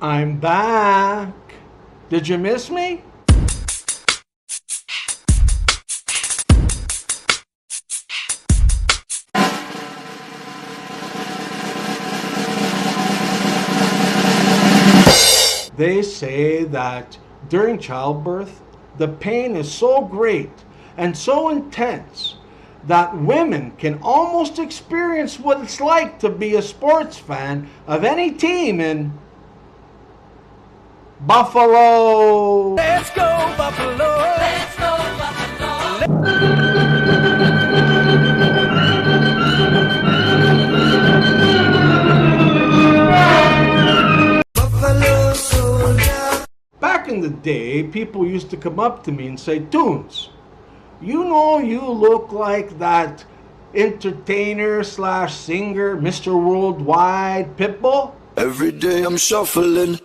I'm back. Did you miss me? They say that during childbirth, the pain is so great and so intense that women can almost experience what it's like to be a sports fan of any team in Buffalo. Let's go, Buffalo! Let's go, Buffalo! Buffalo soldier. Back in the day, people used to come up to me and say, Toons, you know you look like that entertainer slash singer, Mr. Worldwide Pitbull? Every day I'm shuffling.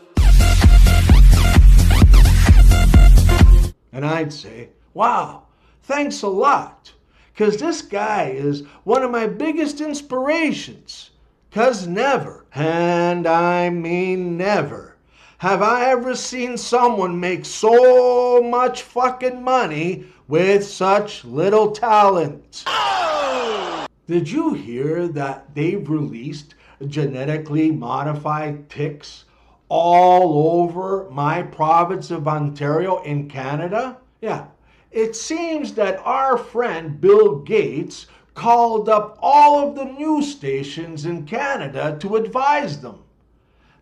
And I'd say, wow, thanks a lot, because this guy is one of my biggest inspirations. Because never, and I mean never, have I ever seen someone make so much fucking money with such little talent. Oh! Did you hear that they've released genetically modified ticks all over my province of Ontario in Canada? Yeah, it seems that our friend Bill Gates called up all of the news stations in Canada to advise them.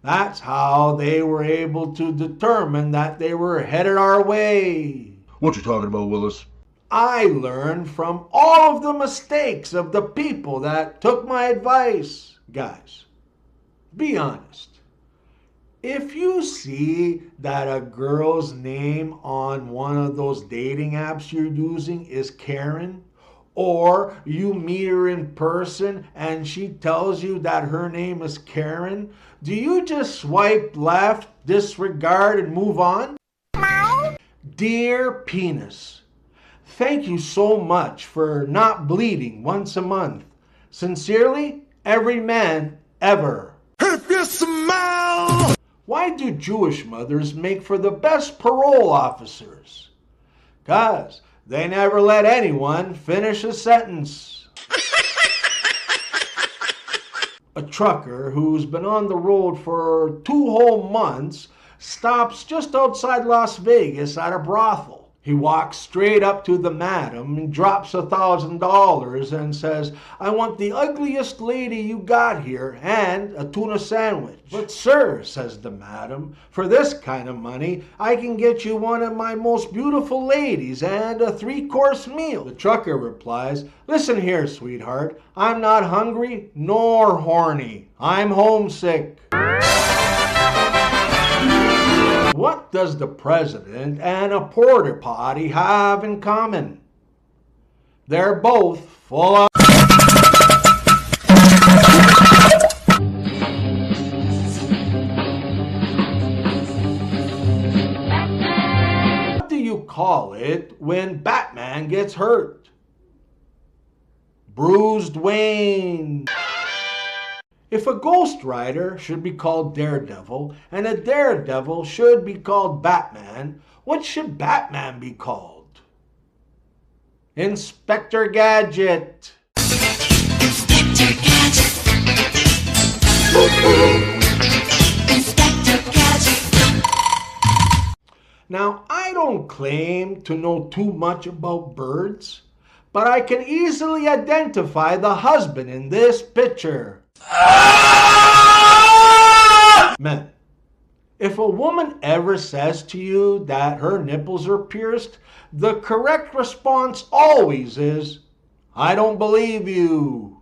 That's how they were able to determine that they were headed our way. What you talking about, Willis? I learned from all of the mistakes of the people that took my advice. Guys, be honest. If you see that a girl's name on one of those dating apps you're using is Karen, or you meet her in person and she tells you that her name is Karen, do you just swipe left, disregard, and move on? Dear Penis, thank you so much for not bleeding once a month. Sincerely, every man ever. If you smell! Why do Jewish mothers make for the best parole officers? 'Cause they never let anyone finish a sentence. A trucker who's been on the road for 2 whole months stops just outside Las Vegas at a brothel. He walks straight up to the madam and drops $1,000 and says, I want the ugliest lady you got here and a tuna sandwich. But sir, says the madam, for this kind of money, I can get you one of my most beautiful ladies and a 3-course meal. The trucker replies, listen here, sweetheart, I'm not hungry nor horny. I'm homesick. What does the president and a porta potty have in common? They're both full of... What do you call it when Batman gets hurt? Bruised Wayne. If a Ghost Rider should be called Daredevil and a Daredevil should be called Batman, what should Batman be called? Inspector Gadget. Inspector Gadget. Inspector Gadget. Now, I don't claim to know too much about birds, but I can easily identify the husband in this picture. Men, if a woman ever says to you that her nipples are pierced, the correct response always is, I don't believe you.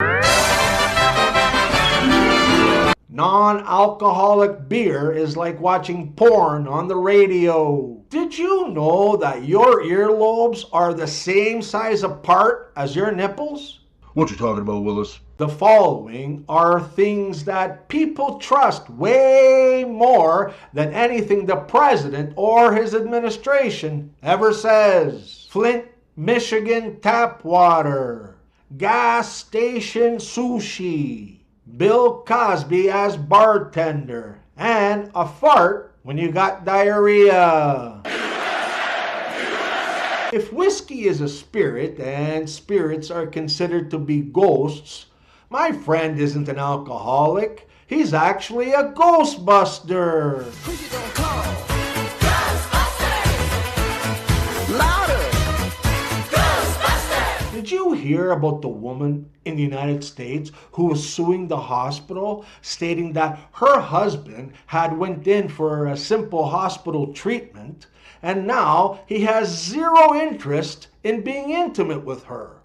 Non-alcoholic beer is like watching porn on the radio. Did you know that your earlobes are the same size apart as your nipples? What you talking about, Willis? The following are things that people trust way more than anything the president or his administration ever says. Flint, Michigan tap water. Gas station sushi. Bill Cosby as bartender. and a fart when you got diarrhea. If whiskey is a spirit and spirits are considered to be ghosts, my friend isn't an alcoholic. He's actually a ghostbuster. Who you gonna call? Ghostbusters! Louder! Ghostbusters! Did you hear about the woman in the United States who was suing the hospital, stating that her husband had went in for a simple hospital treatment, and now he has zero interest in being intimate with her?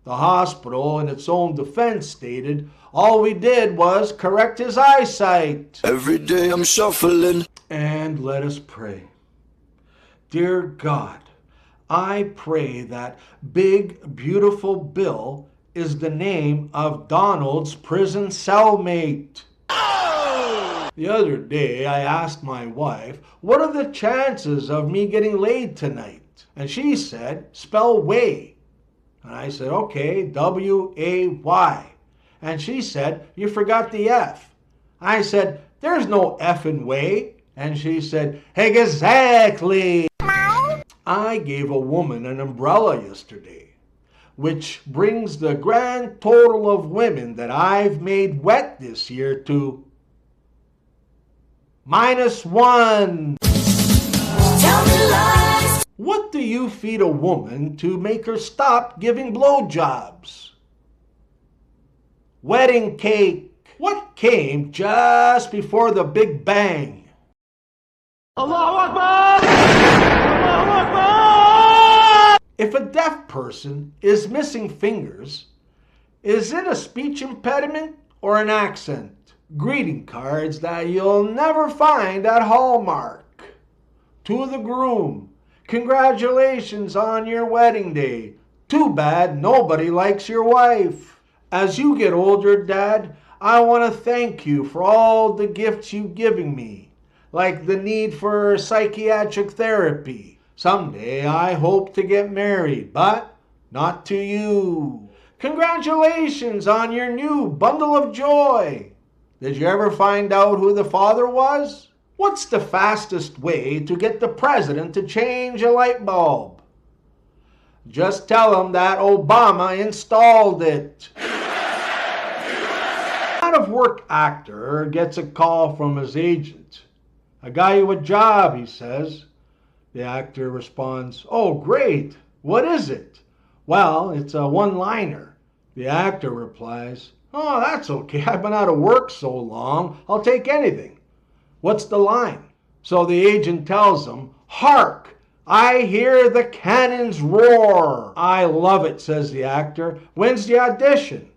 The hospital, in its own defense, stated, all we did was correct his eyesight. Every day I'm shuffling. And let us pray. Dear God, I pray that Big Beautiful Bill is the name of Donald's prison cellmate. The other day, I asked my wife, what are the chances of me getting laid tonight? And she said, spell way. And I said, okay, W-A-Y. And she said, you forgot the F. I said, there's no F in way. And she said, exactly. I gave a woman an umbrella yesterday, which brings the grand total of women that I've made wet this year to -1. Tell me lies! What do you feed a woman to make her stop giving blowjobs? Wedding cake. What came just before the Big Bang? Allahu Akbar! Allahu Akbar! If a deaf person is missing fingers, is it a speech impediment or an accent? Greeting cards that you'll never find at Hallmark. To the groom, congratulations on your wedding day. Too bad nobody likes your wife. As you get older, Dad, I want to thank you for all the gifts you've given me, like the need for psychiatric therapy. Someday I hope to get married, but not to you. Congratulations on your new bundle of joy. Did you ever find out who the father was? What's the fastest way to get the president to change a light bulb? Just tell him that Obama installed it. An out-of-work actor gets a call from his agent. I got you a job, he says. The actor responds, oh, great. What is it? Well, it's a one-liner. The actor replies, oh, that's okay. I've been out of work so long, I'll take anything. What's the line? So the agent tells him, Hark! I hear the cannons roar. I love it, says the actor. When's the audition?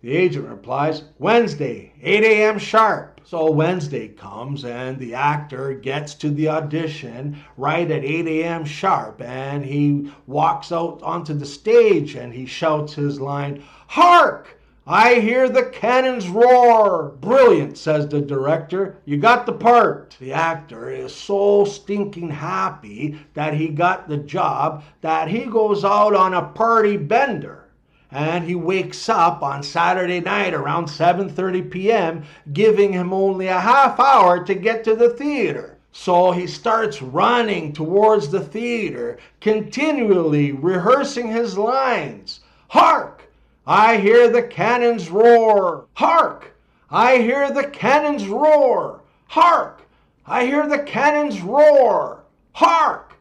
The agent replies, Wednesday, 8 a.m. sharp. So Wednesday comes and the actor gets to the audition right at 8 a.m. sharp, and he walks out onto the stage and he shouts his line, Hark! I hear the cannons roar. Brilliant, says the director. You got the part. The actor is so stinking happy that he got the job that he goes out on a party bender. And he wakes up on Saturday night around 7:30 p.m., giving him only a half hour to get to the theater. So he starts running towards the theater, continually rehearsing his lines. Hark! I hear the cannons roar. Hark! I hear the cannons roar. Hark! I hear the cannons roar. Hark!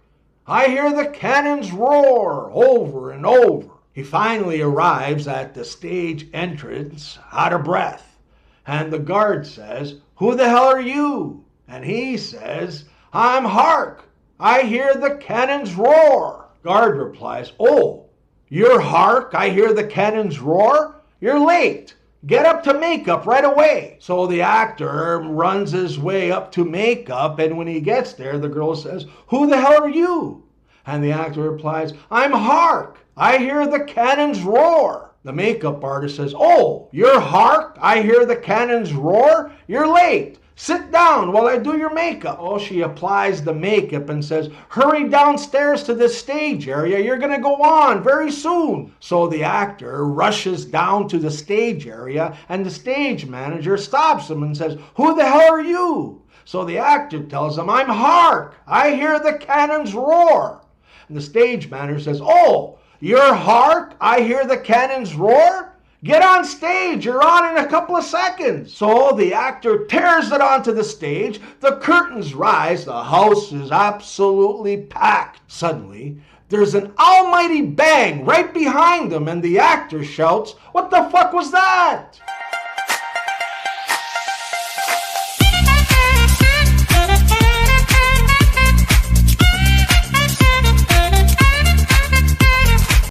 I hear the cannons roar. Over and over. He finally arrives at the stage entrance, out of breath. And the guard says, Who the hell are you? And he says, I'm Hark. I hear the cannons roar. Guard replies, Oh, you're Hark? I hear the cannons roar? You're late. Get up to makeup right away. So the actor runs his way up to makeup, and when he gets there, the girl says, Who the hell are you? And the actor replies, I'm Hark. I hear the cannons roar. The makeup artist says, Oh, you're Hark? I hear the cannons roar? You're late. Sit down while I do your makeup. Oh, she applies the makeup and says, hurry downstairs to the stage area. You're going to go on very soon. So the actor rushes down to the stage area and the stage manager stops him and says, who the hell are you? So the actor tells him, I'm Hark. I hear the cannons roar. And the stage manager says, oh, you're Hark? I hear the cannons roar? Get on stage, you're on in a couple of seconds. So the actor tears it onto the stage, the curtains rise, the house is absolutely packed. Suddenly, there's an almighty bang right behind them and the actor shouts, what the fuck was that?